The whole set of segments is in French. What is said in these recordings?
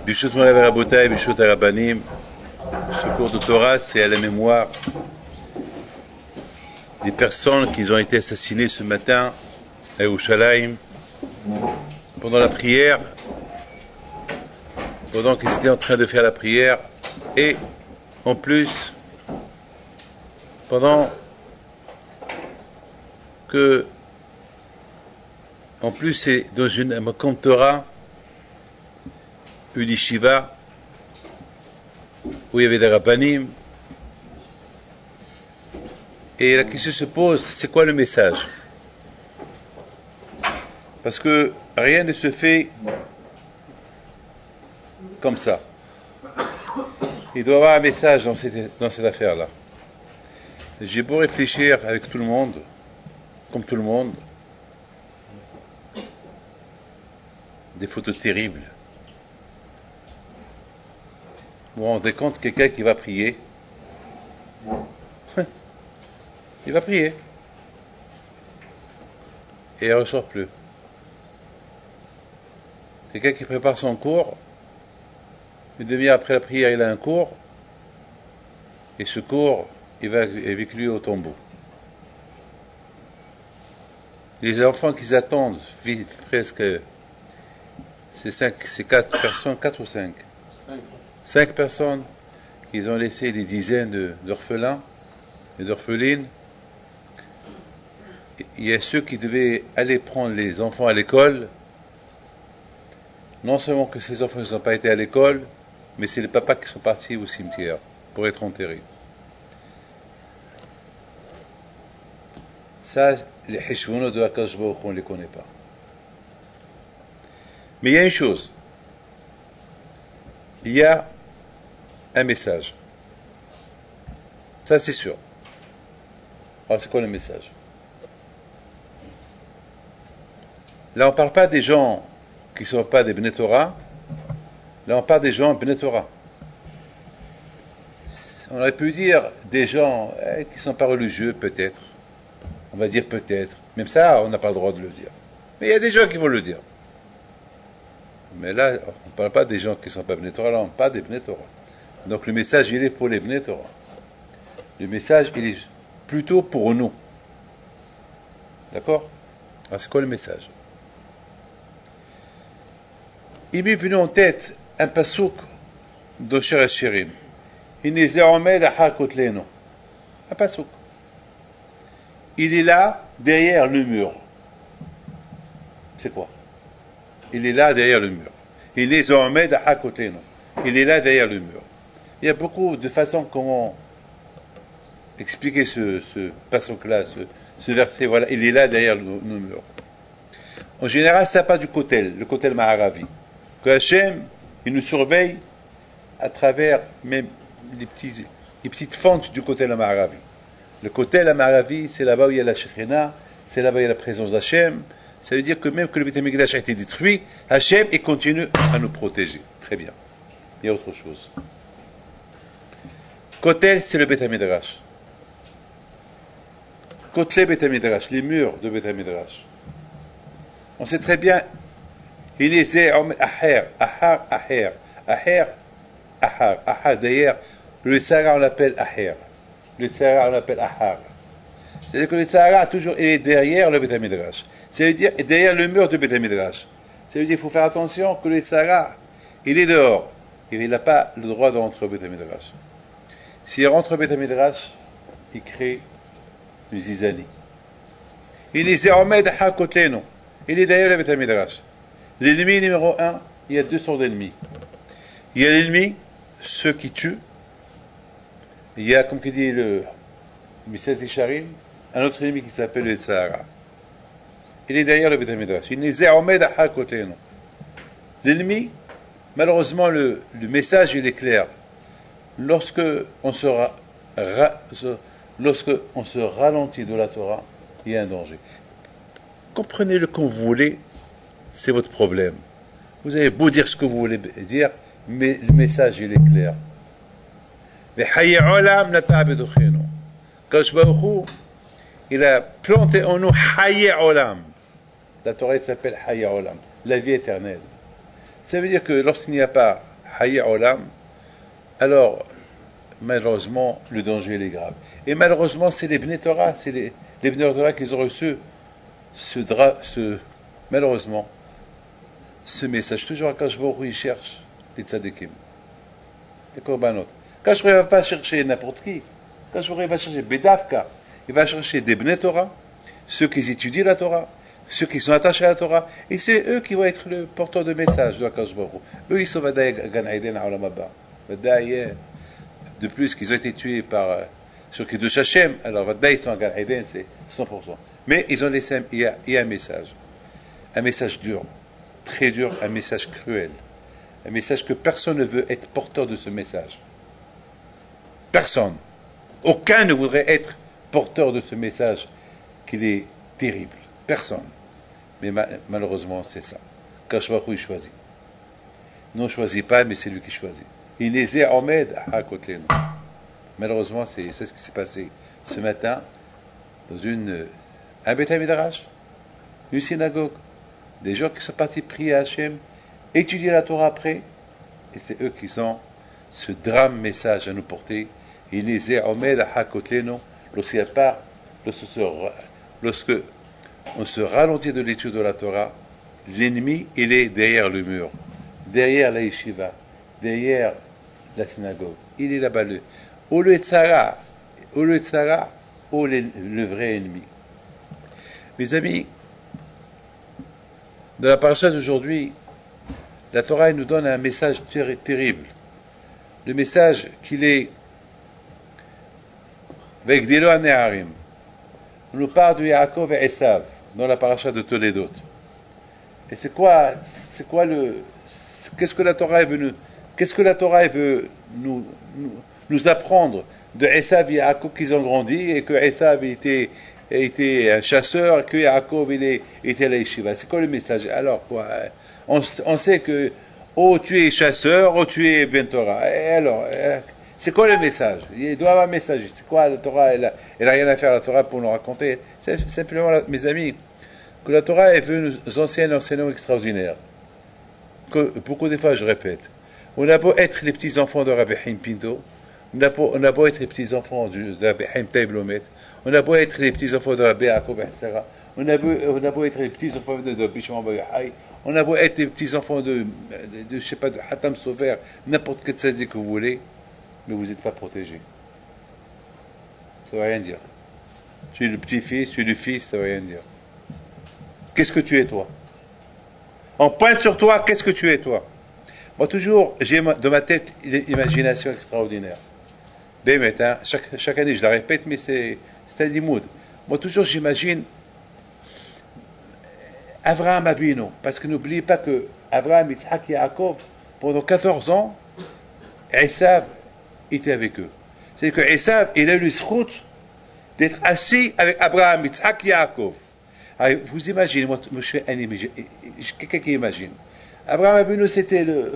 Bishut Morav Rabotai, Bishut Arabanim. Ce cours de Torah, c'est à la mémoire des personnes qui ont été assassinées ce matin à Yerushalayim pendant la prière, pendant qu'ils étaient en train de faire la prière, et en plus pendant que c'est dans une Makom Torah, une yeshiva où il y avait des rabbanim, et la question se pose, c'est quoi le message? Parce que rien ne se fait comme ça. Il doit y avoir un message dans cette affaire-là. J'ai beau réfléchir avec tout le monde, comme tout le monde, des photos terribles. Vous vous rendez compte, quelqu'un qui va prier, il va prier, et il ne ressort plus. Quelqu'un qui prépare son cours, une demi-heure après la prière, il a un cours, et ce cours, il va avec lui au tombeau. Les enfants qu'ils attendent, presque, c'est 4 personnes, 4 ou 5 5 personnes, ils ont laissé des dizaines d'orphelins et d'orphelines. Il y a ceux qui devaient aller prendre les enfants à l'école. Non seulement que ces enfants n'ont pas été à l'école, mais c'est les papas qui sont partis au cimetière pour être enterrés. Ça, les heshvonot de Akadosh Baruch Hu, on ne les connaît pas. Mais il y a une chose. Il y a un message. Ça, c'est sûr. Alors, c'est quoi le message? Là, on ne parle pas des gens qui ne sont pas des Bnei Torah. Là, on parle des gens Bnei Torah. On aurait pu dire des gens qui ne sont pas religieux, peut-être. On va dire peut-être. Même ça, on n'a pas le droit de le dire. Mais il y a des gens qui vont le dire. Mais là, on ne parle pas des gens qui ne sont pas Bnei Torah, là, on parle des Bnei Torah. Donc le message, il est pour les Bnei Torah. Le message, il est plutôt pour nous. D'accord? Alors, c'est quoi le message? Il m'est venu en tête un pasouk de Shir HaShirim. Un pasouk. Il est là, derrière le mur. C'est quoi? Il est là derrière le mur. Il est là derrière le mur. Il y a beaucoup de façons comment expliquer ce passage-là, ce verset. Voilà, il est là derrière le mur. En général, ça part du kotel, le kotel Ma'aravi. Que Hachem, il nous surveille à travers même les petites fentes du kotel Ma'aravi. Le kotel Ma'aravi, c'est là-bas où il y a la Shekhinah, c'est là-bas où il y a la présence d'Hachem. Ça veut dire que même que le Beit HaMikdash a été détruit, Hachem, il continue à nous protéger. Très bien. Il y a autre chose. Kotel, c'est le Beit HaMidrash. Kotel Beit HaMidrash, les murs de Beit HaMidrash. On sait très bien, il est Aher, d'ailleurs, le Sahara, on l'appelle Aher. Le Sahara, on l'appelle Ahar. C'est-à-dire que le Sahara, toujours, il est derrière le Beit HaMidrash. Ça veut dire derrière le mur du Beit HaMidrash. Ça veut dire qu'il faut faire attention que le Sahara, il est dehors. Il n'a pas le droit de rentrer au Beit HaMidrash. S'il rentre au Beit HaMidrash, il crée le zizani. Il est Zéhomed Hakotleno. Il est derrière le Beit HaMidrash. L'ennemi numéro 1, il y a 2 sortes d'ennemis. Il y a l'ennemi, ceux qui tuent. Il y a, comme qui dit le Miset Isharim, un autre ennemi qui s'appelle le Sahara. Il est derrière le Beit HaMidrash. Il est Zéhomed Hakotleno. L'ennemi, malheureusement, le message, il est clair. Lorsque on se ralentit de la Torah, il y a un danger. Comprenez-le comme vous voulez, c'est votre problème. Vous avez beau dire ce que vous voulez dire, mais le message, il est clair. il a planté en nous Hayya Olam. La Torah s'appelle Hayya Olam, la vie éternelle. Ça veut dire que lorsqu'il n'y a pas Hayya Olam, alors malheureusement le danger est grave. Et malheureusement c'est les Bnei Torah, c'est les Bnei Torah qui ont reçu malheureusement ce message. Toujours à Kashvor, il cherche les tzadikim, les korbanot. Kashvor ne va pas chercher n'importe qui. Kashvor va chercher Bedavka. Il va chercher des Bnei Torah, ceux qui étudient la Torah, ceux qui sont attachés à la Torah, et c'est eux qui vont être le porteur de message de Akash Baruch Hu. Eux, ils sont Vadaï Gan Aïden à Olam Haba. Vadaï, de plus, qu'ils ont été tués par ceux qui de Shachem, alors Vadaï, ils sont à Gan Aïden, c'est 100%. Mais ils ont laissé, il y a un message dur, très dur, un message cruel, un message que personne ne veut être porteur de ce message. Personne. Aucun ne voudrait être porteur de ce message qu'il est terrible. Personne. Mais malheureusement, c'est ça. Kashvachu, il choisit. Non, on ne choisit pas, mais c'est lui qui choisit. Il est Ahmed à Kotleno. Malheureusement, c'est ce qui s'est passé ce matin dans un Beth Midrash, une synagogue. Des gens qui sont partis prier à Hachem, étudier la Torah après, et c'est eux qui ont ce drame message à nous porter. Il est Ahmed à Kotleno. Lorsque on se ralentit de l'étude de la Torah, l'ennemi, il est derrière le mur, derrière la yeshiva, derrière la synagogue. Il est là-bas, ou le tzara, ou le vrai ennemi. Mes amis, dans la paracha d'aujourd'hui, la Torah nous donne un message terrible. Le message qu'il est Vegdilo Haneharim. On nous parle de Yaakov et Esav dans la paracha de Toledot. Et qu'est-ce que la Torah veut nous apprendre de Esav et Yaakov qu'ils ont grandi et que Esav était un chasseur et que Yaakov était à la yeshiva. C'est quoi le message? Alors quoi? On sait que tu es chasseur, tu es ben Torah. Et alors, c'est quoi le message? Il doit y avoir un message. C'est quoi la Torah? Elle a rien à faire, la Torah, pour nous raconter. C'est simplement, mes amis, que la Torah veut nous enseigner un enseignement extraordinaire. Que beaucoup de fois, je répète, on a beau être les petits-enfants de Rabbi Haim Pinto, on a beau être les petits-enfants de Rabbi Haim Taib Lomet, on a beau être les petits-enfants de Rabbi Yaakov Sarah, on a beau être les petits-enfants de Rabbi Shimon Bar Yochai, on a beau être les petits-enfants de Hatam Sofer, n'importe quel tzaddik que vous voulez, mais vous n'êtes pas protégé. Ça ne veut rien dire. Tu es le petit-fils, tu es le fils, ça ne veut rien dire. Qu'est-ce que tu es, toi? On pointe sur toi, qu'est-ce que tu es, toi? Moi, toujours, j'ai dans ma tête une imagination extraordinaire. Hein, chaque année, je la répète, mais c'est un limoud. Moi, toujours, j'imagine Avraham Avinu, parce que n'oubliez pas que Avraham, Yitzhak et Yaakov, pendant 14 ans, Esav était avec eux. C'est-à-dire que Esav, il a eu le zchut d'être assis avec Abraham, Yitzhak et Yaakov. Alors, vous imaginez, moi je fais quelqu'un qui imagine. Abraham Avinu, c'était le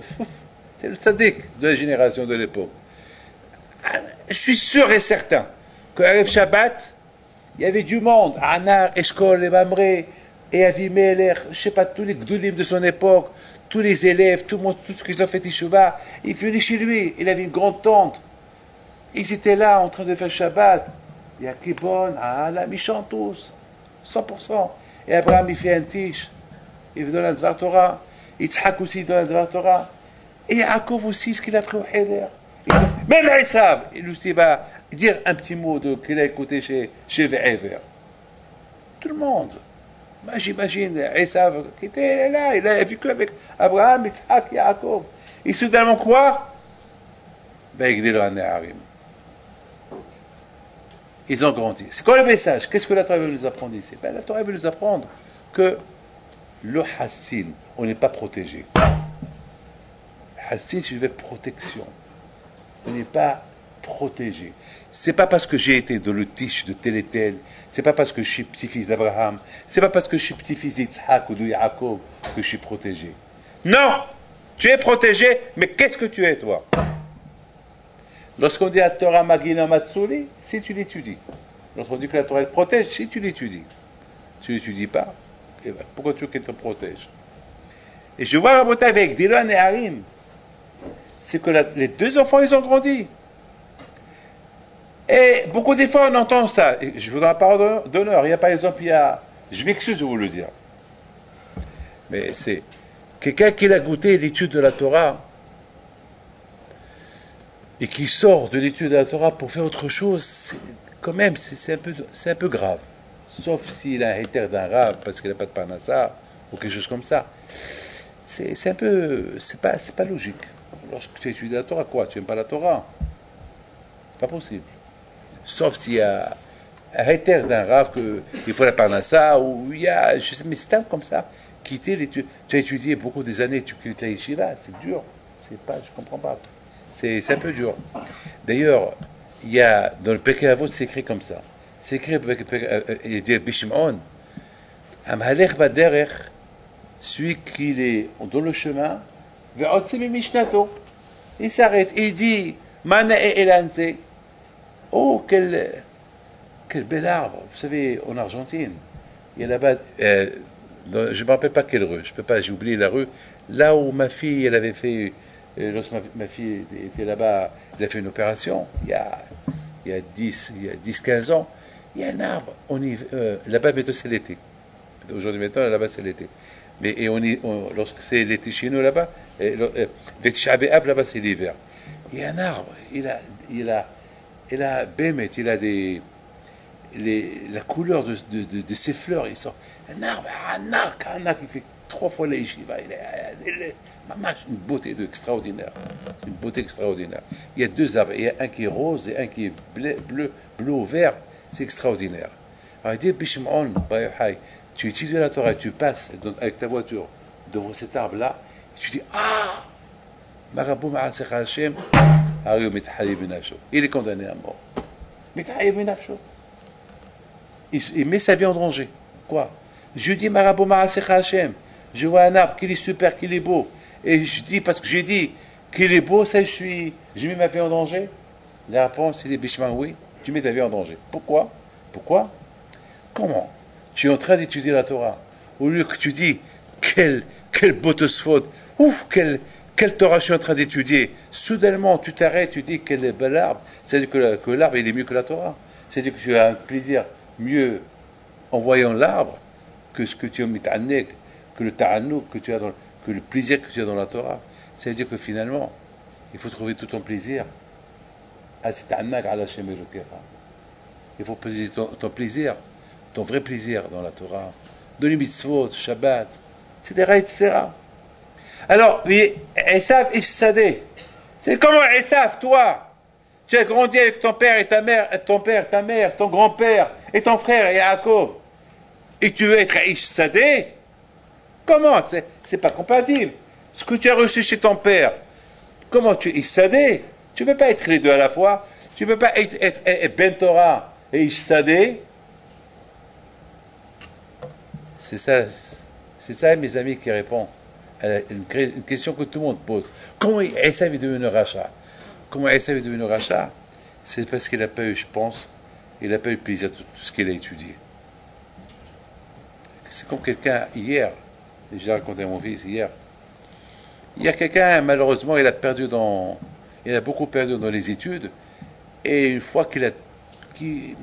tzaddik de la génération de l'époque. Je suis sûr et certain qu'à Shabbat, il y avait du monde, Anar, Eshkol, et Mamré, et Avimelech, je ne sais pas, tous les gdoulim de son époque, tous les élèves, tout ce qu'ils ont fait Teshuvah, ils venaient chez lui, il avait une grande tente. Ils étaient là en train de faire Shabbat. Il y a Kibon, Alam, ils chantent tous, 100%. Et Abraham, il fait un tiche, il donne un Dvar Torah. Yitzhak aussi, il donne un Dvar Torah. Et Yaakov aussi, ce qu'il a pris au Heder. Même Esav, il aussi va dire un petit mot qu'il a écouté chez Ve'ever. Tout le monde. Moi, j'imagine Esav qui était là, il a vécu avec Abraham, Yitzhak, Yaakov. Et soudainement quoi? Ils ont grandi. C'est quoi le message? Qu'est-ce que la Torah veut nous apprendre ici? La Torah veut nous apprendre que le Hassin, on n'est pas protégé. Hassin, c'est une protection. On n'est pas protégé. C'est pas parce que j'ai été dans le tiche de tel et tel, c'est pas parce que je suis petit-fils d'Abraham, c'est pas parce que je suis petit-fils d'Yitzhak ou de Yaakov que je suis protégé. Non! Tu es protégé, mais qu'est-ce que tu es, toi? Lorsqu'on dit à Torah Magina Matsuli, si tu l'étudies, Lorsqu'on dit que la Torah elle protège, si tu l'étudies. Tu l'étudies pas, eh ben, pourquoi tu veux qu'elle te protège? Et je vois Rabotai avec Dylan et Harim, c'est que les deux enfants ils ont grandi. Et beaucoup des fois on entend ça. Et je vous donne la parole d'honneur. Il y a par exemple, je m'excuse de vous le dire, mais c'est quelqu'un qui a goûté l'étude de la Torah et qui sort de l'étude de la Torah pour faire autre chose, quand même, c'est un peu grave. Sauf s'il a un héter d'un rave parce qu'il n'a pas de parnassa ou quelque chose comme ça. C'est un peu, c'est pas logique. Lorsque tu étudies la Torah, quoi? Tu n'aimes pas la Torah? C'est pas possible. Sauf s'il y a un héter d'un rave qu'il faut la parnassa ou il y a, je sais, mais c'est un comme ça. Quitter l'étude. Tu as étudié beaucoup des années, tu quittes la yeshiva, c'est dur. Je comprends pas. C'est un peu dur. D'ailleurs, il y a, dans le Pirkei Avot, c'est écrit comme ça. C'est écrit, il dit Bishimon, Amhalech Baderech, celui qui est dans le chemin, Ve'otzimi Mishnato. Il s'arrête, il dit, Mana e Elanze. Oh, quel bel arbre. Vous savez, en Argentine, il y a là-bas, je ne me rappelle pas quelle rue, j'ai oublié la rue, là où ma fille, elle avait fait, lorsque ma fille était là-bas, elle a fait une opération, il y a 10-15 ans, il y a un arbre, là-bas maintenant c'est l'été. Aujourd'hui maintenant, là-bas c'est l'été. Mais lorsque c'est l'été chez nous là-bas, là-bas c'est l'hiver. Il y a un arbre, il a bémet, il a la couleur de ses fleurs, il sort un arbre qui fait 3 fois la yeshiva, il est une beauté extraordinaire. Une beauté extraordinaire. Il y a 2 arbres, il y a un qui est rose et un qui est bleu ou vert, c'est extraordinaire. Alors il dit, Bishimon, tu étudies la Torah, tu passes avec ta voiture devant cet arbre-là, et tu dis, Marabou Ma'asech Hashem, il est condamné à mort. Il met sa vie en danger. Quoi? Je dis Marabou Ma'asech Hashem, je vois un arbre, qu'il est super, qu'il est beau, et je dis, parce que j'ai dit qu'il est beau, ça j'ai mis ma vie en danger. La réponse, c'est Bishman, oui, tu mets ta vie en danger. Pourquoi? Comment? Tu es en train d'étudier la Torah. Au lieu que tu dis, quel botosphode, ouf, quelle Torah je suis en train d'étudier. Soudainement, tu t'arrêtes, tu dis quel est bel arbre. C'est-à-dire que l'arbre, il est mieux que la Torah. C'est-à-dire que tu as un plaisir mieux en voyant l'arbre que ce que tu as mis que le ta'anouk que le plaisir que tu as dans la Torah. C'est-à-dire que finalement, il faut trouver tout ton plaisir. Il faut poser ton plaisir, ton vrai plaisir dans la Torah, dans les mitzvot, Shabbat, etc. Alors, Esav Ishsadeh, c'est comment Esav, toi, tu as grandi avec ton père et ta mère, ta mère, ton grand-père et ton frère Yaakov, et tu veux être Ishsadeh? Comment? C'est pas compatible. Ce que tu as reçu chez ton père, comment tu es Ishsadeh? Tu ne peux pas être les deux à la fois. Tu ne peux pas être Ben Torah et Ishsadeh. C'est ça, mes amis, qui répond à une question que tout le monde pose. Comment Esav est devenu rachat? C'est parce qu'il n'a pas eu, je pense, il n'a pas eu plaisir de tout ce qu'il a étudié. C'est comme quelqu'un, hier, j'ai raconté à mon fils hier, il y a quelqu'un, malheureusement, il a beaucoup perdu dans les études, et une fois ils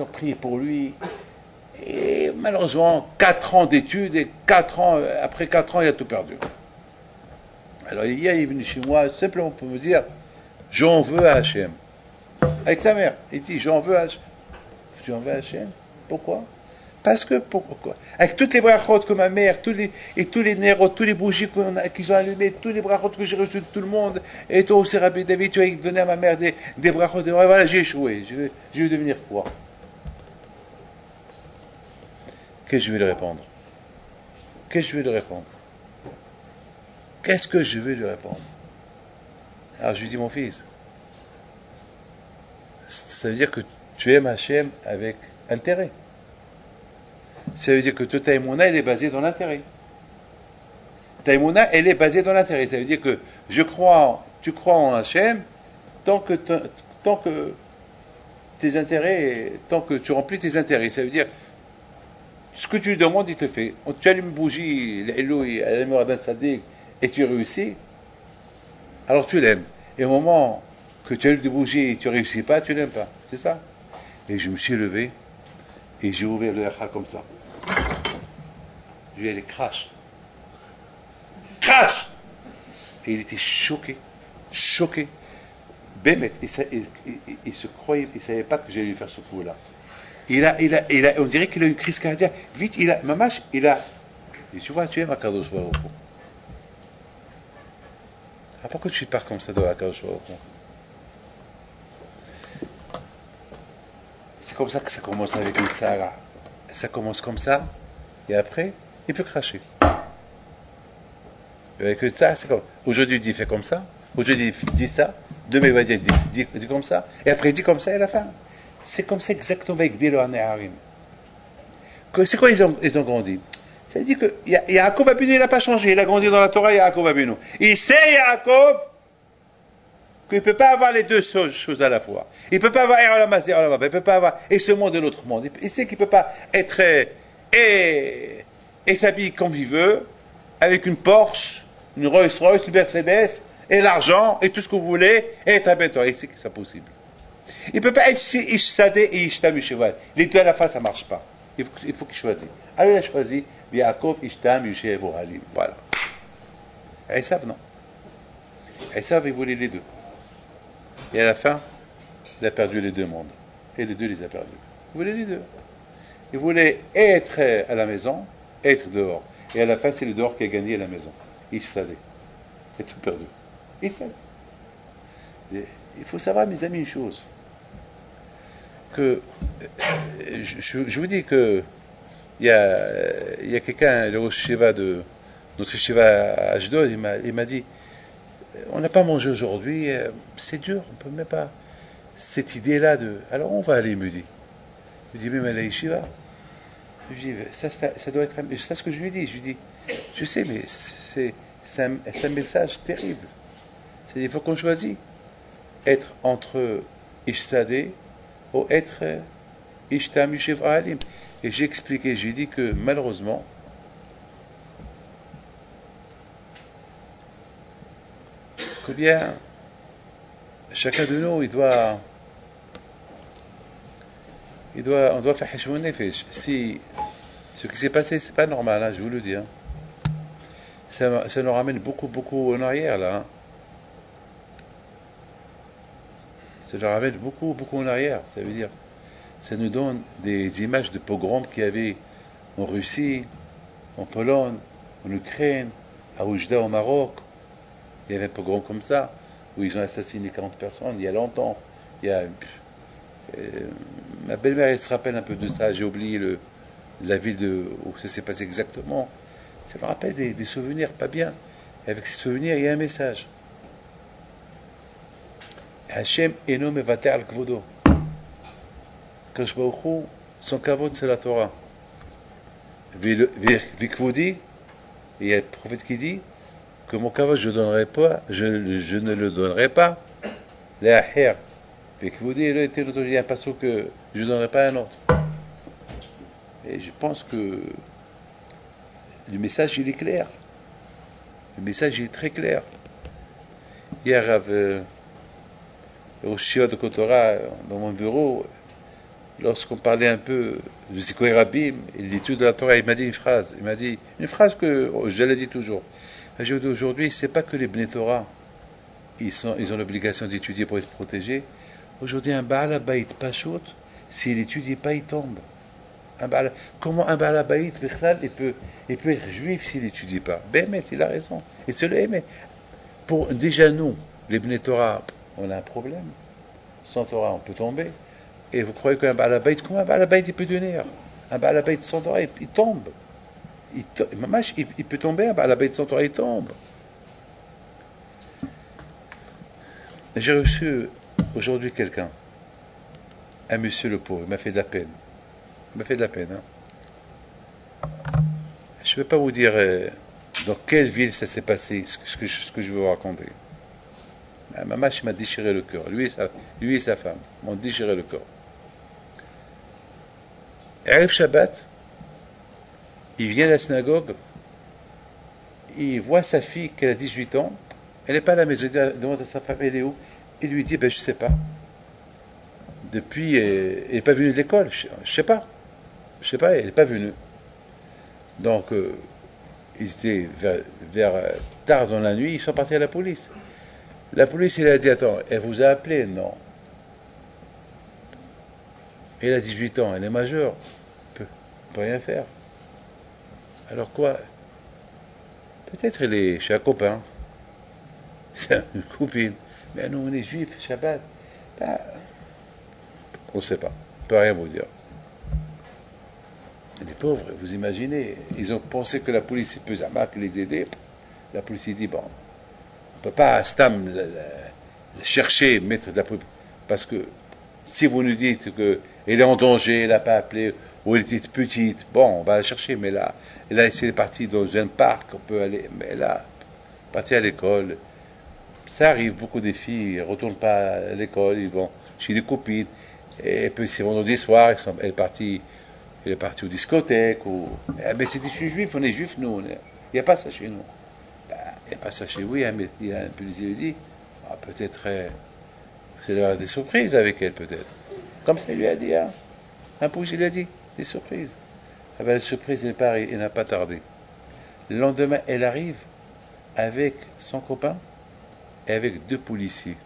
ont prié pour lui, et malheureusement, 4 ans d'études, et après 4 ans, il a tout perdu. Alors hier, il est venu chez moi, simplement pour me dire, j'en veux à Hachem. Avec sa mère, il dit, j'en veux à Hachem. Tu en veux à Hachem? Pourquoi? Parce que, pourquoi? Avec toutes les brachot que ma mère, tous les néros, tous les bougies qu'ils ont allumés, tous les brachot que j'ai reçus de tout le monde, et toi aussi, Rabbi David, tu as donné à ma mère des brachot, voilà, j'ai échoué. Je vais devenir quoi? Qu'est-ce que je vais lui répondre? Qu'est-ce que je vais lui répondre? Alors je lui dis, mon fils, ça veut dire que tu aimes Hachem avec intérêt. Ça veut dire que ta émouna, elle est basée dans l'intérêt. Ta émouna, elle est basée dans l'intérêt. Ça veut dire que tu crois en Hachem tant que tes intérêts, tant que tu remplis tes intérêts. Ça veut dire, ce que tu lui demandes, il te fait. Tu allumes une bougie, à la mémoire d'un tzaddik, et tu réussis, alors tu l'aimes. Et au moment que tu allumes des bougies et tu ne réussis pas, tu l'aimes pas. C'est ça. Et je me suis levé, et j'ai ouvert le Echal comme ça. Je lui ai dit, crash. Crash! Et il était choqué. Choqué. Bémet, il se croyait, il ne savait pas que j'allais lui faire ce coup-là. On dirait qu'il a une crise cardiaque. Vite, Mamash, il a. Et tu vois, tu es ma Kadosh Baruch Hu. Ah, pourquoi tu pars comme ça de la Kadosh Baruch Hu? C'est comme ça que ça commence avec le Tzara. Ça commence comme ça, et après, il peut cracher. Avec le Tzara, c'est comme. Aujourd'hui, il dit fait comme ça. Aujourd'hui, il dit ça. Demain, il va dire dit comme ça. Et après, il dit comme ça, et à la fin. C'est comme ça exactement avec Dilo Anéharim. C'est quoi ils ont grandi? Ça veut dire que Yaakov Abinu, il n'a pas changé. Il a grandi dans la Torah, Yaakov Abinu. Il sait, Yaakov, qu'il ne peut pas avoir les deux choses à la fois. Il ne peut pas avoir Erolamaz et Erolamab. Il ne peut pas avoir et ce monde et l'autre monde. Il sait qu'il ne peut pas être et s'habiller comme il veut, avec une Porsche, une Rolls-Royce, une Mercedes, et l'argent, et tout ce que vous voulez, et être un bêteur. Il sait que c'est possible. Il ne peut pas être Ish Sadeh et Ishtam Yusheval. Les deux à la fois, ça ne marche pas. Il faut qu'il choisisse. Alors il a choisi Yaakov, Ishtam, Yushev, Halim. Voilà. Esav, non. Esav, il voulait les deux. Et à la fin, il a perdu les deux mondes. Et les deux, il les a perdus. Il voulait les deux. Il voulait être à la maison, être dehors. Et à la fin, c'est le dehors qui a gagné à la maison. Ish Sadeh. C'est tout perdu. Ish Sadeh. Il faut savoir, mes amis, une chose. Que je vous dis que il y a quelqu'un, le Rosh Shiva de notre Shiva à Ashdod, il m'a dit on n'a pas mangé aujourd'hui, c'est dur, on peut même pas. Cette idée-là de. Alors on va aller, il me dit. Je lui dis même à la Shiva. Je lui dis ça doit être. C'est ce que je lui dis. Je lui dis je sais, mais c'est un message terrible. Il faut qu'on choisisse être entre Ishsadeh ou être Ishtam Yushev Halim. Et j'ai expliqué, j'ai dit que malheureusement, que bien, chacun de nous, on doit faire Heshmon Nefesh. Si ce qui s'est passé, c'est pas normal, hein, je vous le dis. Hein. Ça nous ramène beaucoup en arrière, là. Hein. Ça nous ramène beaucoup en arrière. Ça veut dire, ça nous donne des images de pogroms qu'il y avait en Russie, en Pologne, en Ukraine, à Oujda au Maroc. Il y avait un pogrom comme ça, où ils ont assassiné 40 personnes, il y a longtemps. Ma belle-mère, elle se rappelle un peu de ça, j'ai oublié la ville où ça s'est passé exactement. Ça me rappelle des souvenirs pas bien. Et avec ces souvenirs, il y a un message. Hachem eno mevater al kvodo. Kadosh Baruch Hu, son kavod, c'est la Torah. Vikvodi, il y a le prophète qui dit que mon kavod, je ne le donnerai pas. L'Aher. Vikvodi, il y a un passage que je ne donnerai pas à un autre. Et je pense que le message, il est clair. Le message, il est très clair. Hier, au Shiva de Kotora, dans mon bureau, lorsqu'on parlait un peu de Zikoy Rabim et l'étude de la Torah, il m'a dit une phrase. Il m'a dit une phrase que je l'ai dit toujours. Aujourd'hui, c'est pas que les Bnei Torah, ils ont l'obligation d'étudier pour être protégés. Aujourd'hui, un Baal Habayit Pashut, s'il n'étudie pas, il tombe. Comment un Baal Habayit, il peut être juif s'il n'étudie pas? Bémet, il a raison. Et c'est le Hémet. Déjà nous, les Bnei Torah, on a un problème. Sans Torah, on peut tomber. Et vous croyez qu'un Baal Habayit, comment un Baal Habayit il peut devenir? Un Baal Habayit sans Torah, il tombe. Il peut tomber, un Baal Habayit sans Torah, il tombe. J'ai reçu aujourd'hui quelqu'un, un monsieur le pauvre, il m'a fait de la peine. Hein. Je ne vais pas vous dire dans quelle ville ça s'est passé, ce que je veux vous raconter. Ma mâche m'a déchiré le cœur. Lui et sa femme m'ont déchiré le cœur. Arrive Shabbat, il vient à la synagogue, il voit sa fille qui a 18 ans, elle n'est pas à la maison, il demande à sa femme, elle est où? Il lui dit, ben je sais pas. Depuis, elle n'est pas venue de l'école, je sais pas. Je sais pas, elle n'est pas venue. Donc, ils étaient tard dans la nuit, ils sont partis à la police. La police, il a dit, attends, elle vous a appelé? Non. Elle a 18 ans, elle est majeure, elle peut rien faire. Alors quoi? Peut-être elle est chez un copain, c'est une copine. Mais nous, on est juifs, Shabbat. Ben, on ne sait pas, on ne peut rien vous dire. Les pauvres, vous imaginez, ils ont pensé que la police peut les aider. La police dit, bon, on ne peut pas Stam chercher, mettre de la police. Parce que si vous nous dites qu'elle est en danger, elle n'a pas appelé, ou elle était petite, bon, on va la chercher, mais là c'est parti dans un parc, on peut aller, mais là, partir à l'école, ça arrive, beaucoup de filles ne retournent pas à l'école, ils vont chez des copines, et puis c'est vendredi soir, elle est partie aux discothèques, mais c'est des juifs, on est juifs, nous, il n'y a pas ça chez nous. Ben, il n'y a pas ça chez vous, il y a un policier qui dit, ah, peut-être, vous allez avoir des surprises avec elle, peut-être. Comme ça, il lui a dit, hein. Un policier lui a dit, des surprises. Ah ben, la surprise, elle n'a pas tardé. Le lendemain, elle arrive avec son copain et avec 2 policiers.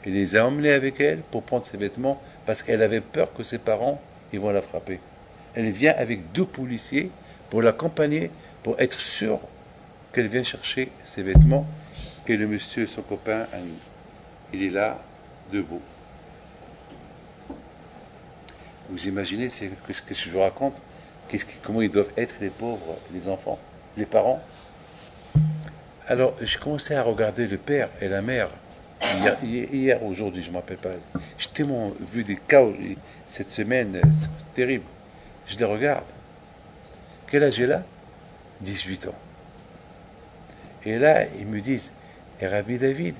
Elle les a emmenés avec elle pour prendre ses vêtements parce qu'elle avait peur que ses parents ils vont la frapper. Elle vient avec 2 policiers pour l'accompagner, pour être sûre qu'elle vient chercher ses vêtements et le monsieur, son copain, il est là, debout. Vous imaginez ce que je vous raconte, comment ils doivent être les pauvres, les enfants, les parents. Alors, j'ai commencé à regarder le père et la mère. Hier aujourd'hui, je ne me rappelle pas. J'ai tellement vu des cas cette semaine, c'est terrible. Je les regarde. Quel âge est là? 18 ans. Et là, ils me disent, et Rabbi David,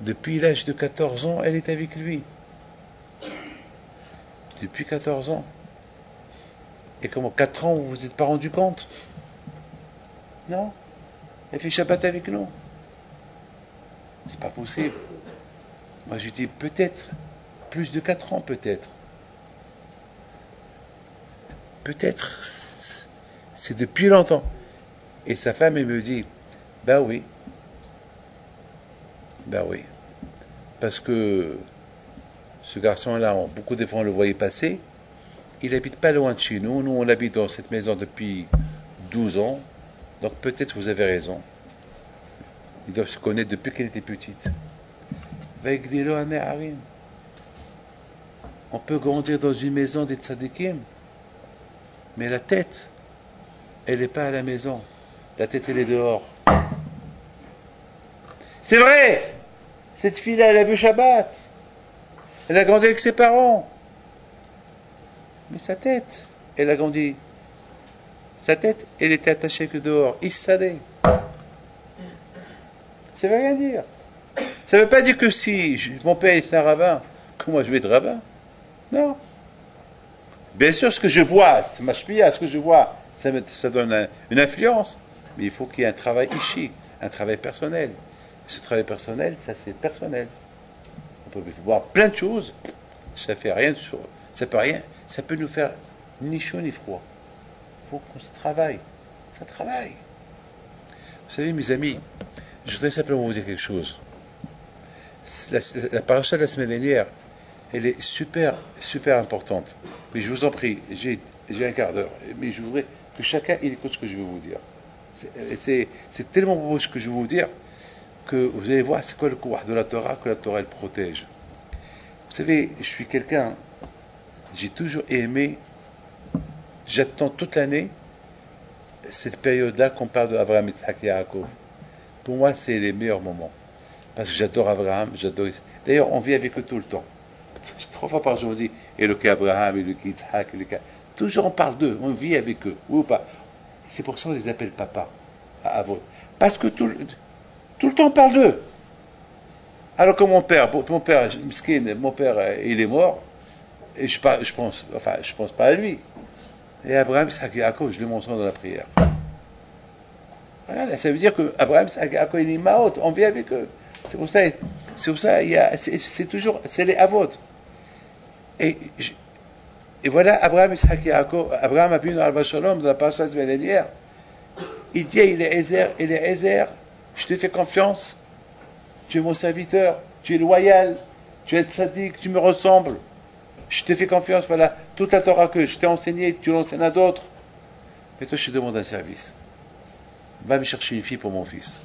depuis l'âge de 14 ans, elle est avec lui. Depuis 14 ans. Et comment 4 ans, vous vous êtes pas rendu compte? Non. Elle fait Shabbat avec nous. C'est pas possible. Moi, je dis peut-être, plus de 4 ans, peut-être. Peut-être, c'est depuis longtemps. Et sa femme, elle me dit, ben oui. Ben oui. Parce que ce garçon-là, beaucoup de fois, on le voyait passer. Il habite pas loin de chez nous. Nous, on habite dans cette maison depuis 12 ans. Donc peut-être vous avez raison. Ils doivent se connaître depuis qu'elle était petite. On peut grandir dans une maison des tzadikim, mais la tête, elle n'est pas à la maison. La tête, elle est dehors. C'est vrai! Cette fille-là, elle a vu Shabbat. Elle a grandi avec ses parents. Mais sa tête, elle a grandi. Sa tête, elle était attachée que dehors. Issadeh. Ça ne veut rien dire. Ça ne veut pas dire que si mon père est un rabbin, que moi je vais être rabbin. Non. Bien sûr, ce que je vois, c'est ma shpia, ce que je vois, ça donne une influence. Mais il faut qu'il y ait un travail ishi, un travail personnel. Ce travail personnel, ça c'est personnel. On peut voir plein de choses, ça fait rien, ça peut rien, ça peut nous faire ni chaud ni froid. Il faut qu'on se travaille. Ça travaille. Vous savez, mes amis, je voudrais simplement vous dire quelque chose. La paracha de la semaine dernière, elle est super, super importante. Mais je vous en prie, j'ai un quart d'heure, mais je voudrais que chacun il écoute ce que je vais vous dire. C'est tellement beau ce que je vais vous dire que vous allez voir c'est quoi le pouvoir de la Torah, que la Torah elle protège. Vous savez, je suis quelqu'un, j'ai toujours aimé, j'attends toute l'année cette période-là qu'on parle d'Abraham, Yitzhak et Yaakov. Pour moi, c'est les meilleurs moments. Parce que j'adore Abraham, j'adore... D'ailleurs, on vit avec eux tout le temps. 3 fois par jour, on dit Eloké Abraham, Eloké Yitzhak, Eloké... Toujours on parle d'eux, on vit avec eux, oui ou pas. C'est pour ça qu'on les appelle papa, à Avot. Parce que tout le temps on parle d'eux. Alors que mon père, il est mort, et je pense pas à lui. Et Abraham, Isaac et Yaakov, je le mentionne dans la prière. Voilà, ça veut dire que Abraham, Isaac et Yaakov, il est maot, on vit avec eux. C'est pour ça, c'est toujours, c'est les avot. Et, et voilà, Abraham, Isaac et Yaakov, Abraham a vu dans Alva Shalom, dans la parasha de Bénélière, il dit, il est Ezer, je te fais confiance, tu es mon serviteur, tu es loyal, tu es tzaddik, tu me ressembles, je te fais confiance, voilà, toute la Torah que je t'ai enseignée, tu l'enseignes à d'autres. Mais toi, je te demande un service. Va me chercher une fille pour mon fils.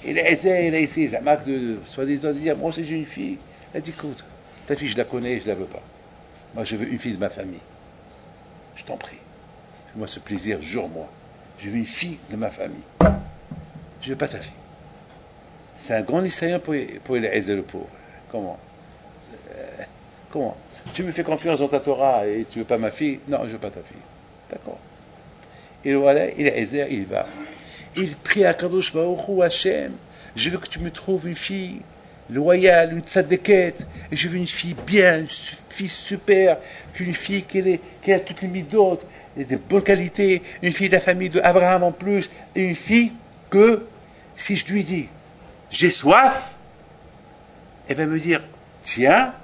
Il a essayé, ça marque de soi-disant de dire, moi aussi j'ai une fille. Elle dit, écoute, ta fille, je la connais, je la veux pas. Moi, je veux une fille de ma famille. Je t'en prie. Fais-moi ce plaisir, jure-moi. Je veux une fille de ma famille. Je veux pas ta fille. C'est un grand lycéen pour Eliezer le pauvre. Comment Tu me fais confiance dans ta Torah et tu veux pas ma fille? Non, je veux pas ta fille. D'accord. Et voilà, Eliezer, il va. Il prie à Kadosh Baruch Hu Hashem. Je veux que tu me trouves une fille loyale, une tzadékette. Et je veux une fille bien, une fille super, qu'une fille qui a toutes les midot, de bonnes qualités, une fille de la famille d'Abraham en plus, et une fille que, si je lui dis, j'ai soif, elle va me dire, tiens,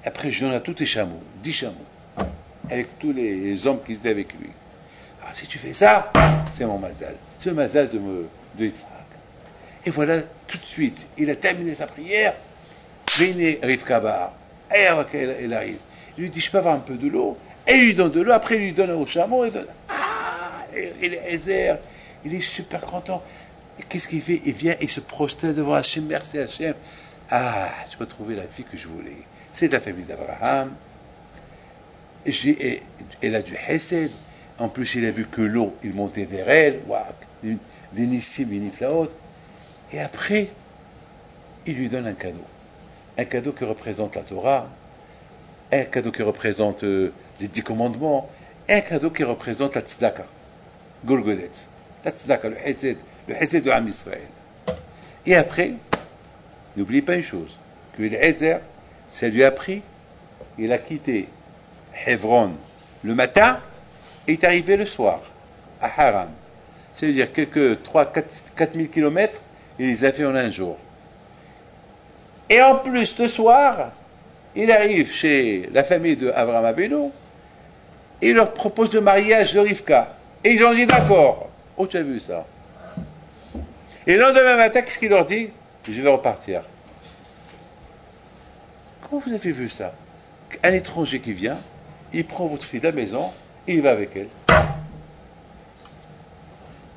après je donne à tous tes chameaux, 10 chameaux, avec tous les hommes qui étaient avec lui. Alors si tu fais ça, c'est mon mazal, c'est le mazal de Yitzhak. Et voilà, tout de suite, il a terminé sa prière, Vene Rivka Ba'a, et elle arrive. Il lui dit, je peux avoir un peu de l'eau, et il lui donne de l'eau, après il lui donne au chameau, et donne, il est Ezer, il est super content. Et qu'est-ce qu'il fait? Il vient, il se prosterne devant Hachem, merci Hachem. Je peux trouver la fille que je voulais. C'est de la famille d'Abraham. Elle a du Hesed. En plus, il a vu que l'eau, il montait vers elle. Des nissim, des niflaot. Et après, il lui donne un cadeau. Un cadeau qui représente la Torah. Un cadeau qui représente les 10 commandements. Un cadeau qui représente la tzedaka. Golgolet. La tzedaka, le Hesed de Am Israël. Et après, n'oubliez pas une chose, que Eliezer, ça lui a pris, il a quitté Hebron le matin, et est arrivé le soir, à Haran. C'est-à-dire quelques 3-4 000 kilomètres, il les a fait en un jour. Et en plus, le soir, il arrive chez la famille de Abraham Avinu, et il leur propose le mariage de Rivka. Et ils ont dit d'accord. Oh, tu as vu ça? Et le lendemain matin, qu'est-ce qu'il leur dit? Je vais repartir. Comment vous avez vu ça? Un étranger qui vient, il prend votre fille de la maison et il va avec elle.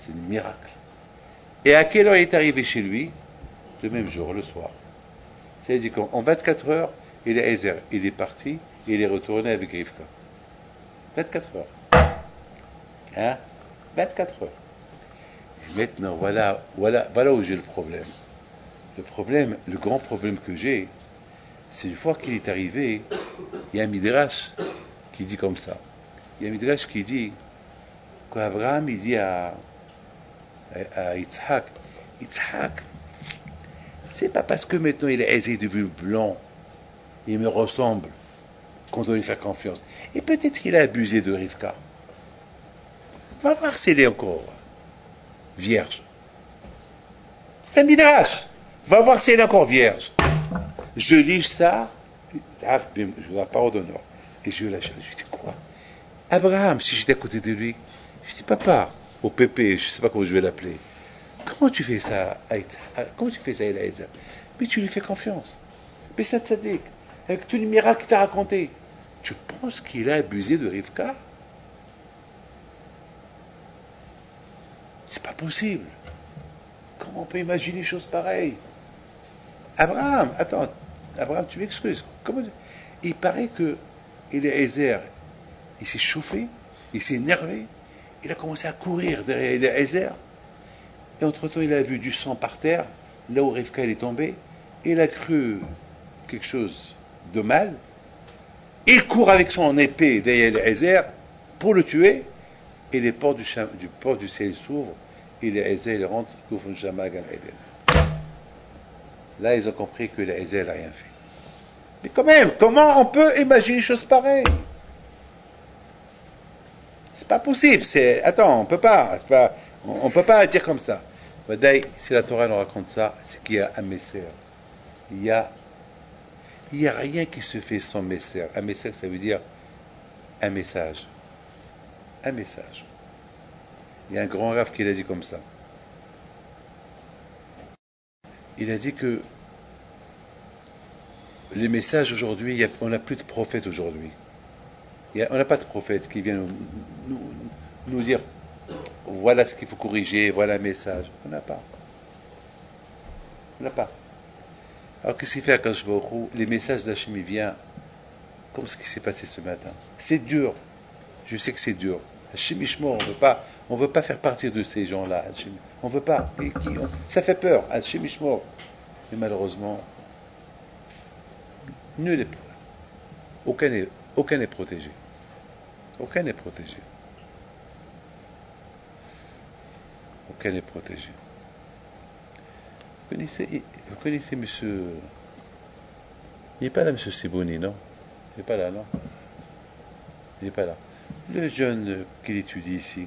C'est un miracle. Et à quelle heure il est arrivé chez lui? Le même jour, le soir. C'est-à-dire qu'en 24 heures, il est parti et il est retourné avec Rivka. 24 heures. 24 heures. Et maintenant, voilà où j'ai le problème. Le grand problème que j'ai, c'est une fois qu'il est arrivé, il y a un midrash qui dit comme ça. Il y a un midrash qui dit qu'Abraham, il dit à Yitzhak, c'est pas parce que maintenant il est aisé de vue blanc, il me ressemble, qu'on doit lui faire confiance. Et peut-être qu'il a abusé de Rivka. Va voir si elle est encore vierge. C'est un midrash. Va voir si elle est encore vierge. Je lis ça, je vois la parole d'honneur. Et je lâche. Je dis quoi? Abraham, si j'étais à côté de lui, je dis papa, au pépé, je ne sais pas comment je vais l'appeler. Comment tu fais ça, comment tu fais ça, Eliezer? Mais tu lui fais confiance. Mais ça tzaddik, avec tous les miracles qu'il t'a raconté. Tu penses qu'il a abusé de Rivka? C'est pas possible. Comment on peut imaginer une chose pareille? Abraham, attends, Abraham, tu m'excuses. Il paraît que Eliezer, il s'est chauffé, il s'est énervé, il a commencé à courir derrière Eliezer, et entre-temps, il a vu du sang par terre, là où Rivka est tombée, et il a cru quelque chose de mal. Il court avec son épée derrière Eliezer pour le tuer, et les portes du ciel s'ouvrent, et Eliezer rentre, couvre le Shama Gan Eden. Là, ils ont compris que Eliezer n'a rien fait. Mais quand même, comment on peut imaginer une chose pareille? C'est pas possible. Attends, on peut pas. On peut pas dire comme ça. Badaï, si la Torah nous raconte ça, c'est qu'il y a un messer. Il y a, il y a rien qui se fait sans messer. Un messer, ça veut dire un message. Un message. Il y a un grand rave qui l'a dit comme ça. Il a dit que les messages aujourd'hui, on n'a plus de prophètes aujourd'hui. On n'a pas de prophète qui vient nous dire voilà ce qu'il faut corriger, voilà le message. On n'a pas. On n'a pas. Alors qu'est-ce qu'il fait à Akadosh Baruch Hu? Les messages d'Hachem viennent comme ce qui s'est passé ce matin. C'est dur. Je sais que c'est dur. Hachem Ishmor, on veut pas faire partie de ces gens-là. On veut pas. Ça fait peur. Hachem Ishmor. Mais malheureusement, nul n'est, aucun n'est protégé. Aucun n'est protégé. Aucun n'est protégé. Vous connaissez monsieur... Il n'est pas là, monsieur Siboni, non? Il n'est pas là, non? Il n'est pas là. Le jeune qui étudie ici,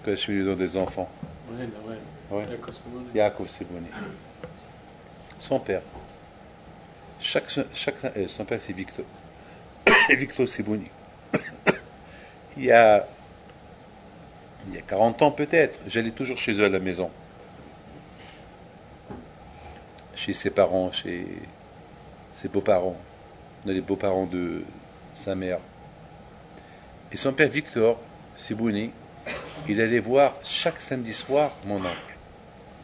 que je lui donne des enfants. Ouais. Yaakov Siboni. Son père. Son père, c'est Victor. Victor Siboni. Il y a 40 ans peut-être, j'allais toujours chez eux à la maison. Chez ses parents, chez ses beaux-parents. On a les beaux-parents de sa mère. Et son père Victor Sibouni, il allait voir chaque samedi soir mon oncle,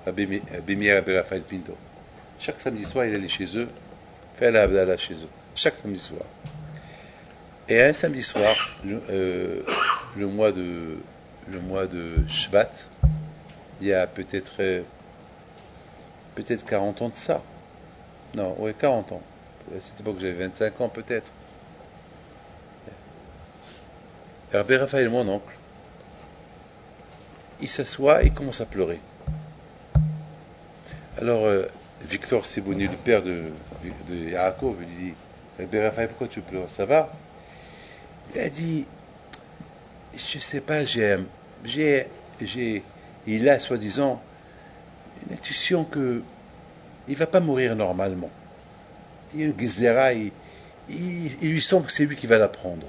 Abimir Raphaël Pinto. Chaque samedi soir, il allait chez eux, faire la Abdallah chez eux. Chaque samedi soir. Et un samedi soir, le mois de Shvat, il y a peut-être 40 ans de ça. Non, ouais, 40 ans. À cette époque, j'avais 25 ans peut-être. Rabbi Raphaël, mon oncle, il s'assoit et il commence à pleurer. Alors, Victor Siboni, le père de Yaakov, lui dit, Rabbi Raphaël, pourquoi tu pleures? Ça va? Il a dit, je sais pas, il a soi-disant une intuition que il va pas mourir normalement. Il y a une Gezerah, il lui semble que c'est lui qui va la prendre.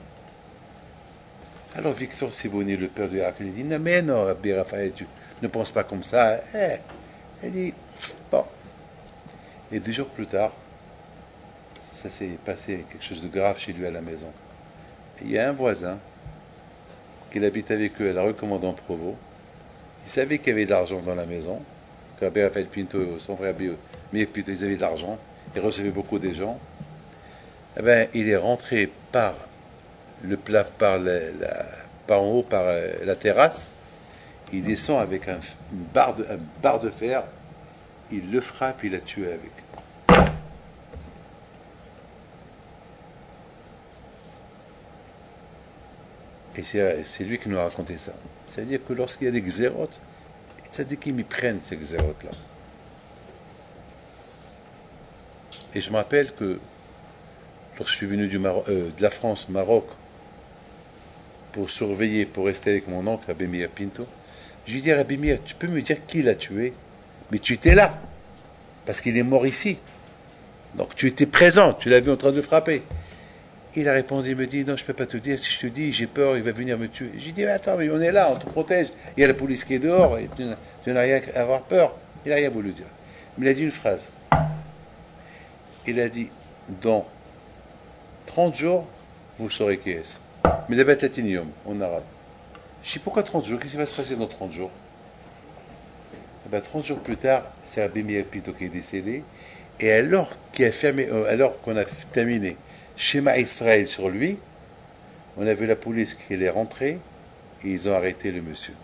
Alors Victor Siboni, le père de Yaakov, il dit, non mais non, Rabbi Raphaël, tu ne penses pas comme ça. Il dit, bon. Et 2 jours plus tard, ça s'est passé quelque chose de grave chez lui à la maison. Il y a un voisin qui habite avec eux à la rue Commandant Provost. Il savait qu'il y avait de l'argent dans la maison, que Rabbi Raphaël Pinto, son frère mais Pinto, ils avaient de l'argent, ils recevaient beaucoup des gens. Eh ben, il est rentré par le plat, par en haut, par la terrasse. Il descend avec une barre de fer. Il le frappe, il l'a tué avec. Et c'est lui qui nous a raconté ça. C'est-à-dire que lorsqu'il y a des xérotes, c'est-à-dire qu'ils m'y prennent ces xérotes-là. Et je me rappelle que lorsque je suis venu de la France au Maroc pour surveiller, pour rester avec mon oncle, Abimir Pinto, je lui dis à Abimir, tu peux me dire qui l'a tué? Mais tu étais là, parce qu'il est mort ici. Donc tu étais présent, tu l'as vu en train de frapper. Il a répondu, il me dit, non, je ne peux pas te dire, si je te dis, j'ai peur, il va venir me tuer. J'ai dit, mais attends, mais on est là, on te protège. Il y a la police qui est dehors, et tu n'as rien à avoir peur. Il n'a rien voulu dire. Mais il a dit une phrase. Il a dit, dans 30 jours, vous saurez qui est-ce. Mais d'abord, latinium, en arabe. Je dis, pourquoi 30 jours? Qu'est-ce qui va se passer dans 30 jours? Eh bien, 30 jours plus tard, c'est Abimir Pinto qui est décédé. Et alors qu'on a terminé Shema Israël sur lui, on a vu la police qui est rentrée et ils ont arrêté le monsieur.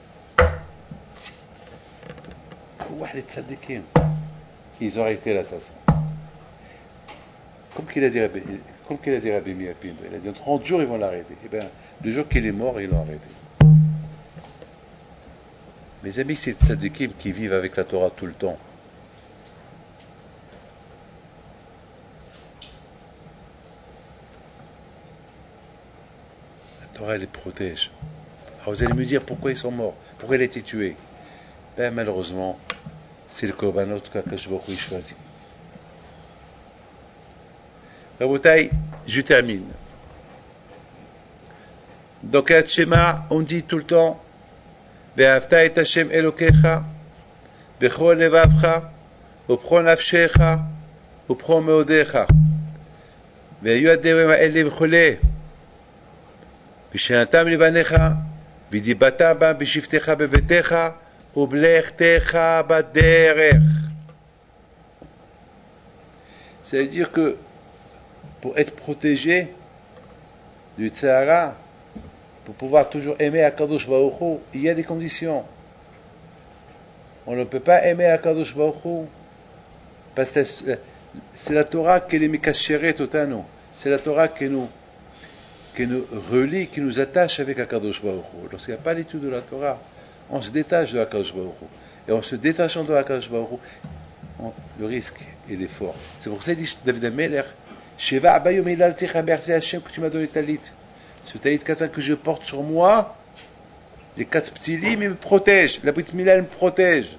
Ils ont arrêté l'assassin. Comme qu'il a dit Rabbi Meir Pinto, il a dit en 30 jours ils vont l'arrêter. Et bien, le jour qu'il est mort, ils l'ont arrêté. Mes amis, c'est des tzadikim qui vivent avec la Torah tout le temps. Torah les protège. Alors vous allez me dire pourquoi ils sont morts, pourquoi il a été tué. Ben malheureusement, c'est le korbanot qu'Akadosh Baruch Hu choisit. Rabotai, je termine. Dans Kriyat Shema, on dit tout le temps Ve'ahavta et Hashem Elokecha bechol levavcha upro nafshecha upro meodecha ve'ayu adevim ha'ele v'choleh v'shenatam libanecha v'dibatam bam b'shiftecha bevetecha ublechtecha baderech. Ça veut dire que pour être protégé du Tzahara, pour pouvoir toujours aimer Akadosh Baruch Hu, il y a des conditions. On ne peut pas aimer Akadosh Baruch Hu parce que c'est la Torah qui est mikasheret otanu. C'est la Torah qui nous relie, qui nous attache avec Akadosh Baruch Hu. Lorsqu'il n'y a pas l'étude de la Torah, on se détache de Akadosh Baruch Hu. Et en se détachant de Akadosh Baruch Hu, le risque il est fort. C'est pour ça qu'il dit David HaMelech, Sheva abayom ilaltecha be'arzeh Hashem, que tu m'as donné talit. Ce talit katan que je porte sur moi, les 4 petits limes, ils me protègent. La Brit Mila, elle me protège.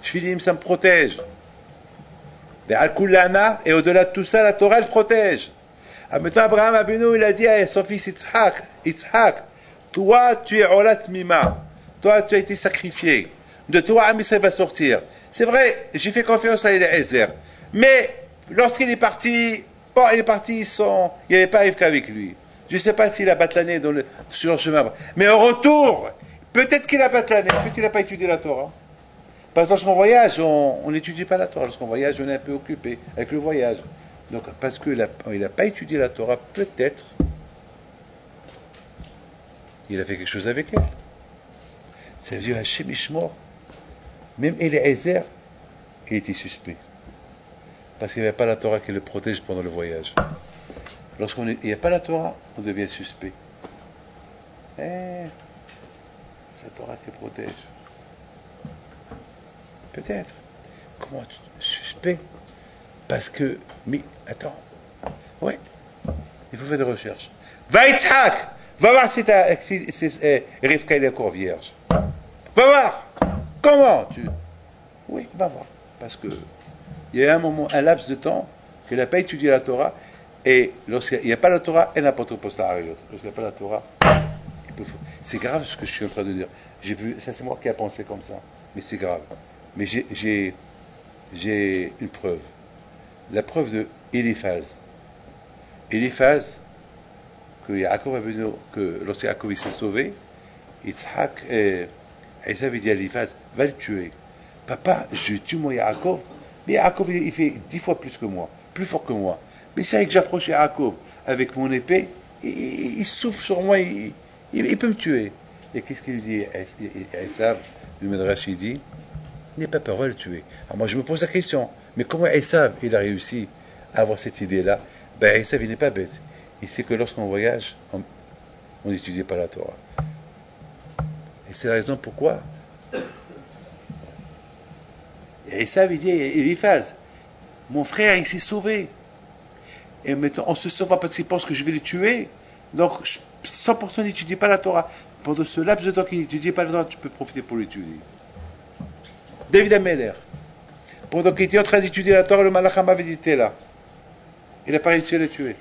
Tfilim, ça me protège. Et au-delà de tout ça, la Torah, elle protège. Maintenant, Abraham Abinu, il a dit à son fils Yitzhak, toi, tu es Olat Mima. Toi, tu as été sacrifié. De toi, Am Yisraël va sortir. C'est vrai, j'ai fait confiance à Eliezer. Mais, lorsqu'il est parti, il n'y avait pas Rivka avec lui. Je ne sais pas s'il a batlané sur le chemin. Mais au retour, peut-être qu'il a batlané, peut-être qu'il n'a pas étudié la Torah. Parce que lorsqu'on voyage, on n'étudie pas la Torah. Lorsqu'on voyage, on est un peu occupé avec le voyage. Donc, parce qu'il n'a pas étudié la Torah, peut-être, il a fait quelque chose avec elle. Ça veut dire, Hachem Ishmor, même Eliezer, il était suspect. Parce qu'il n'y avait pas la Torah qui le protège pendant le voyage. Lorsqu'il n'y a pas la Torah, on devient suspect. C'est la Torah qui protège. Peut-être. Comment suspect? Parce que... Mais, attends. Ouais. Il faut faire des recherches. Va Yitzhak! Va voir si Rivka est encore vierge. Va voir! Comment Oui, va voir. Parce que il y a un laps de temps qu'il n'a pas étudié la Torah. Et lorsqu'il n'y a pas la Torah, elle n'a pas trop posté à Ariot. Lorsqu'il n'y a pas la Torah, c'est grave ce que je suis en train de dire. J'ai vu, ça c'est moi qui ai pensé comme ça, mais c'est grave. Mais j'ai une preuve. La preuve de Eliphaz. Eliphaz, que lorsque Yaakov s'est sauvé, Yitzhak et Esav dit à Eliphaz, va le tuer. Papa, je tue moi Yaakov, mais Yaakov il fait 10 fois plus que moi, plus fort que moi. Mais c'est vrai que j'approche Yaakov avec mon épée, il souffle sur moi, il peut me tuer. Et qu'est-ce qu'il lui dit Esav, le Midrash, il dit, n'aie pas peur, va le tuer. Alors moi je me pose la question, mais comment Esav il a réussi à avoir cette idée-là? Ben Esav il n'est pas bête. Il sait que lorsqu'on voyage, on n'étudie pas la Torah. Et c'est la raison pourquoi. Et Esav il dit, Eliphaz, mon frère il s'est sauvé. Et maintenant, on se sauve parce qu'il pense que je vais le tuer. Donc, 100% n'étudie pas la Torah. Pendant ce laps de temps qu'il n'étudie pas la Torah, tu peux profiter pour l'étudier. David HaMelech, pendant qu'il était en train d'étudier la Torah, le Malacham avait été là. Il n'a pas réussi à le tuer.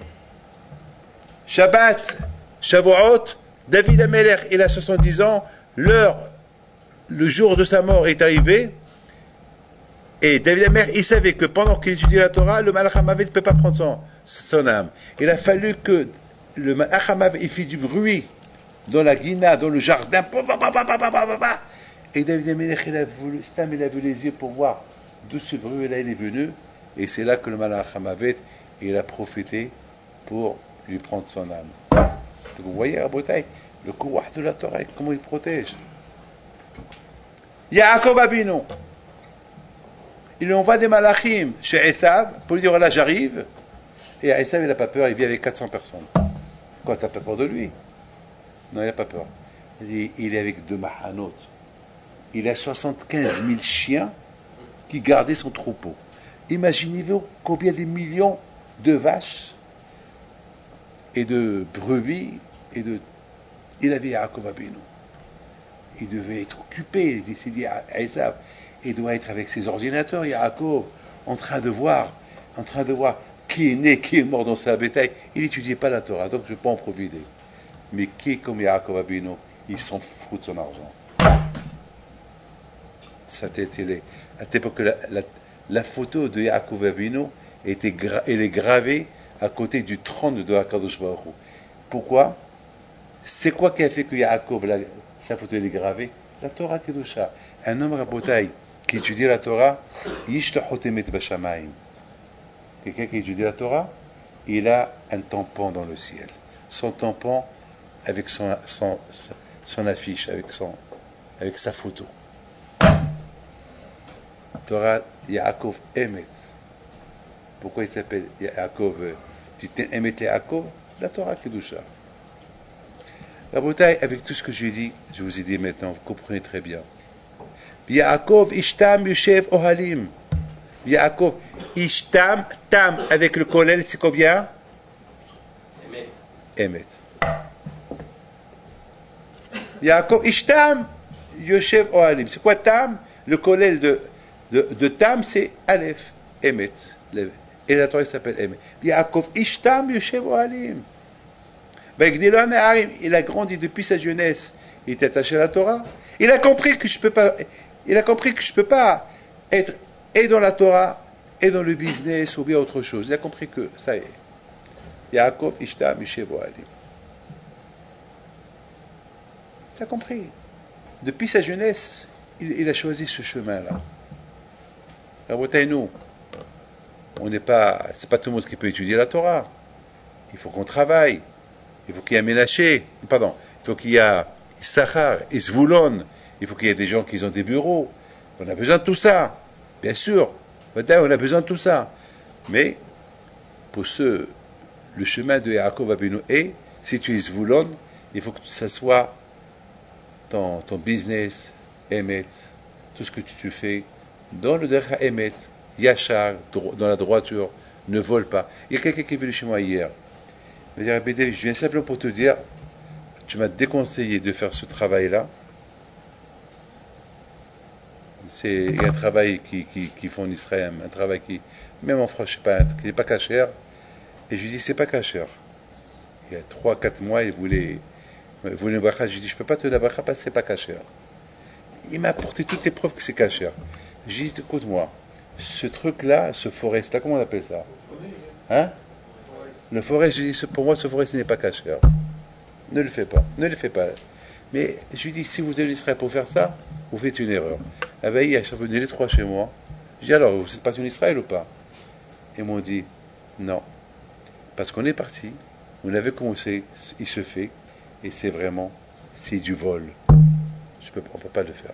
Shabbat, Shavuot, David HaMelech, il a 70 ans, le jour de sa mort est arrivé. Et David HaMelech, il savait que pendant qu'il étudiait la Torah, le Malach HaMavet ne peut pas prendre son âme. Il a fallu que le Malach HaMavet il fait du bruit dans la guina, dans le jardin. Et David HaMelech, il a vu les yeux pour voir d'où ce bruit-là il est venu. Et c'est là que le Malach HaMavet, il a profité pour lui prendre son âme. Donc vous voyez, à Bretagne, le kouah de la Torah, comment il protège. Yaakov Abinu. Il envoie des malachim chez Esav pour lui dire voilà j'arrive. Et Esav il n'a pas peur, il vit avec 400 personnes. Quoi, t'as pas peur de lui? Non, il n'a pas peur. Il est avec 2 mahanot. Il a 75 000 chiens qui gardaient son troupeau. Imaginez-vous combien de millions de vaches et de brebis et de Il avait Yaakov Abinu. Il devait être occupé, il s'est dit à Esav, il doit être avec ses ordinateurs, Yaakov, en train de voir qui est né, qui est mort dans sa bétail. Il n'étudiait pas la Torah, donc je peux en profiter. Mais qui est comme Yaakov Abinu, il s'en fout de son argent. À cette époque, la photo de Yaakov Avinu elle est gravée à côté du trône de Hakadosh Baruch Hu. Pourquoi? C'est quoi qui a fait que Yaakov, sa photo elle est gravée? La Torah Kedusha. Un homme rabotai qui étudie la Torah, Yishtahu temet bashamayim. Quelqu'un qui étudie la Torah, il a un tampon dans le ciel. Son tampon avec son affiche, avec sa photo. Torah Yaakov Emet. Pourquoi il s'appelle Yaakov Titen Emet Yaakov? La Torah Kedusha. Rabotai, avec tout ce que je vous ai dit maintenant, vous comprenez très bien. Yaakov Ishtam Yoshev Ohalim. Yaakov Ishtam Tam avec le kollel, c'est combien? Emet. Yaakov Ishtam Yoshev Ohalim. C'est quoi Tam? Le kollel de Tam, c'est Aleph, Emet. Et la Torah s'appelle Emet. Yaakov Ishtam Yoshev Ohalim. Il a grandi depuis sa jeunesse. Il est attaché à la Torah. Il a compris que je peux pas être et dans la Torah et dans le business ou bien autre chose. Il a compris que ça y est. Yaakov Ishtam Yoshev Ohalim. Il a compris. Depuis sa jeunesse, il a choisi ce chemin-là. Nous, c'est pas tout le monde qui peut étudier la Torah. Il faut qu'on travaille. Il faut qu'il y ait Ménaché. Pardon. Il faut qu'il y ait Issachar, Zvulon. Il faut qu'il y ait des gens qui ont des bureaux. On a besoin de tout ça. Bien sûr. On a besoin de tout ça. Mais, pour le chemin de Yaakov Abinu est, si tu es Zvulon, il faut que ça soit ton business, Emet, tout ce que tu fais, dans le Derech Emet, Yachar, dans la droiture, ne vole pas. Il y a quelqu'un qui est venu chez moi hier. Il m'a dit, je viens simplement pour te dire, tu m'as déconseillé de faire ce travail-là. Il y a un travail qui font en Israël, un travail qui, même en France, qui n'est pas cachère. Et je lui dis, c'est pas cachère. Il y a 3-4 mois, il voulait une bracha. Je lui dis, je peux pas te la bracha parce que c'est pas cachère. Il m'a apporté toutes les preuves que c'est cachère. Je lui dis, écoute-moi, ce truc-là, ce forest-là, comment on appelle ça? Hein? Le forest, je lui dis, pour moi, ce forest n'est pas cachère. Ne le fais pas. Ne le fais pas. Mais je lui dis, si vous allez en Israël pour faire ça, vous faites une erreur. Ah ben, ils sont venus les 3 chez moi. Je dis, alors, vous êtes partis en Israël ou pas? Ils m'ont dit, non. Parce qu'on est parti, on avait commencé, il se fait, et c'est du vol. On ne peut pas le faire.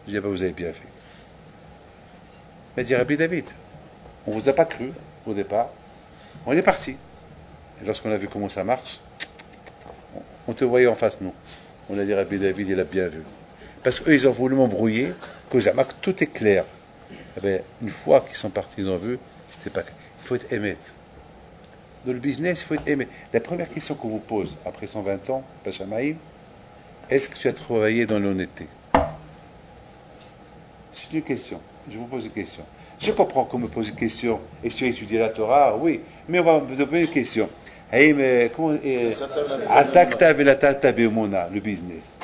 Je dis, ah ben, vous avez bien fait. Mais dit Rabbi David, on ne vous a pas cru au départ, on est parti. Et lorsqu'on a vu comment ça marche, on te voyait en face nous. On a dit Rabbi David, il a bien vu. Parce qu'eux, ils ont voulu m'embrouiller, que tout est clair. Eh bien, une fois qu'ils sont partis, ils ont vu, c'était pas clair. Il faut être émet. Dans le business, il faut être émet. La première question qu'on vous pose après 120 ans, Pachamaïm, est-ce que tu as travaillé dans l'honnêteté? C'est une question. Je vous pose une question. Je comprends qu'on me pose une question. Est-ce que tu as étudié la Torah? Oui. Mais on va me poser une question. Asakta velatata be'umona, le business.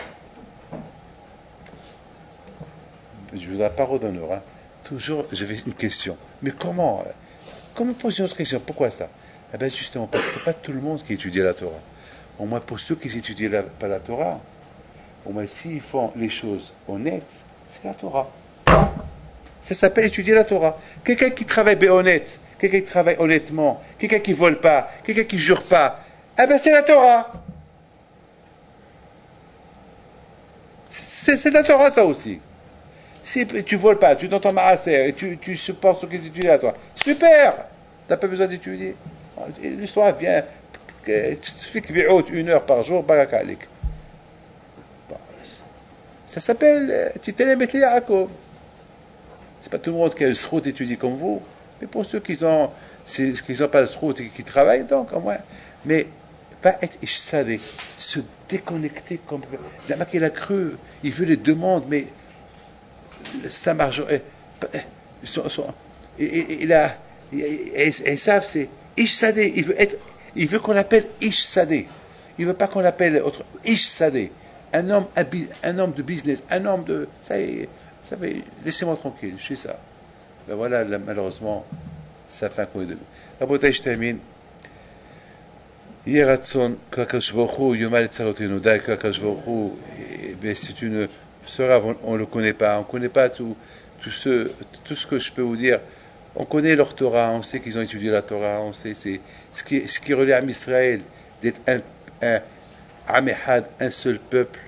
Je vous la parole d'honneur. Hein. Toujours, j'avais une question. Mais comment poser une autre question? Pourquoi ça? Eh bien, justement, parce que ce n'est pas tout le monde qui étudie la Torah. Au moins, pour ceux qui n'étudient pas la Torah, au moins, s'ils font les choses honnêtes, c'est la Torah. Ça s'appelle étudier la Torah. Quelqu'un qui travaille honnête, quelqu'un qui travaille honnêtement, quelqu'un qui ne vole pas, quelqu'un qui ne jure pas, eh bien, c'est la Torah. C'est la Torah, ça aussi. Si tu ne voles pas, tu t'entends maaser, et tu supportes ce qui est étudié à toi, super! Tu n'as pas besoin d'étudier. L'histoire vient, tu fais que 1 heure par jour, barakalik. Ça s'appelle Titele Betli Yaakov. C'est pas tout le monde qui a le srout d'étudier comme vous, mais pour ceux qui n'ont pas le srout et qui travaillent, donc, au moins. Mais pas être ishsadé, se déconnecter complètement. Zama qu'il a cru, il veut les demandes, mais ça marche. Et ça, c'est ishsadé. Il veut qu'on l'appelle ishsadé. Il veut pas qu'on l'appelle autre ishsadé. Un homme de business, un homme de. Ça y est, laissez-moi tranquille, je suis ça. Ben voilà, malheureusement, ça fait un coup de. La bouteille, je termine. Yeratson, Kakashbohu, Yomal Tsarotenu, Dai Kakashbohu, c'est une sœur, on ne le connaît pas, on ne connaît pas tout ce que je peux vous dire. On connaît leur Torah, on sait qu'ils ont étudié la Torah, on sait ce qui relie à Israël, d'être un Amehad, un seul peuple,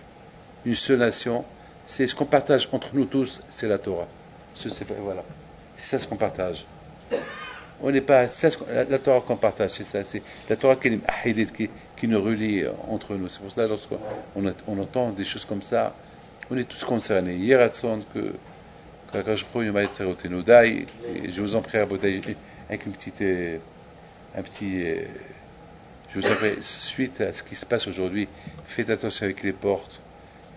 une seule nation, c'est ce qu'on partage entre nous tous, c'est la Torah. Voilà. C'est ça ce qu'on partage. On n'est pas, la Torah qu'on partage, c'est ça, c'est la Torah qui nous relie entre nous. C'est pour cela, lorsqu'on entend des choses comme ça, on est tous concernés. Hier, je vous en prie, avec je vous en prie, suite à ce qui se passe aujourd'hui, faites attention avec les portes.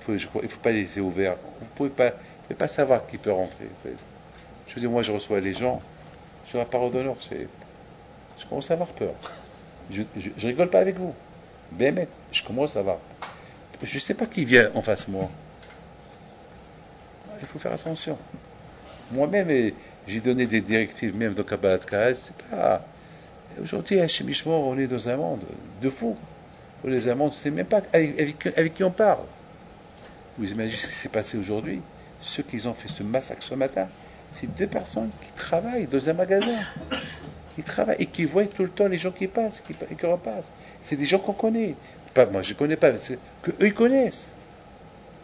Il ne faut pas les laisser ouvertes. Vous ne pouvez pas savoir qui peut rentrer. Je veux dire, moi, je reçois les gens. Sur la parole d'honneur, je commence à avoir peur. Je rigole pas avec vous. Bémet, je commence à avoir. Je ne sais pas qui vient en face de moi. Il faut faire attention. Moi-même, j'ai donné des directives, même dans Kabbalat Kahal, c'est pas. Aujourd'hui, à Shemishmor, on est dans un monde de fous. On est dans un monde, on ne sait même pas avec qui on parle. Vous imaginez ce qui s'est passé aujourd'hui? Ceux qui ont fait ce massacre ce matin, c'est 2 personnes qui travaillent dans un magasin. Ils travaillent et qui voient tout le temps les gens qui passent, qui repassent. C'est des gens qu'on connaît. Pas, moi, je ne connais pas, que eux ils connaissent.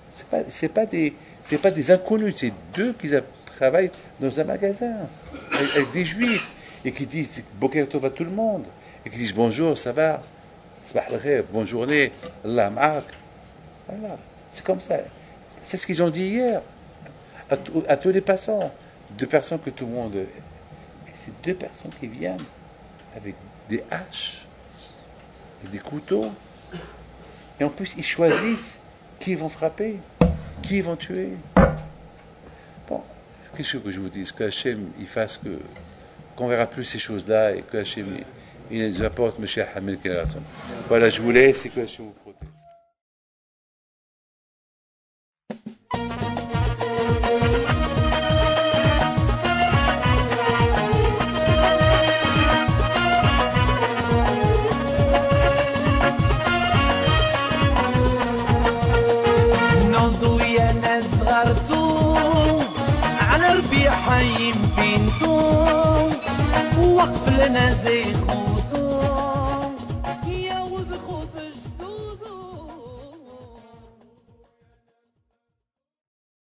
C'est pas des inconnus. C'est 2 qui travaillent dans un magasin avec des juifs et qui disent Boker Tov à tout le monde et qui disent bonjour, ça va, bonne journée, Allah ma'ak. Voilà. C'est comme ça. C'est ce qu'ils ont dit hier à tous les passants. 2 personnes que tout le monde. Et c'est 2 personnes qui viennent avec des haches, avec des couteaux. Et en plus, ils choisissent qui ils vont frapper, qui ils vont tuer. Bon, qu'est-ce que je vous dis? Que Hachem, il fasse qu'on verra plus ces choses-là et que Hachem, il nous apporte M. Hamel Kenaratson. Voilà, je vous laisse et que Hachem vous protège. حي بنتو وقف لنا زيخو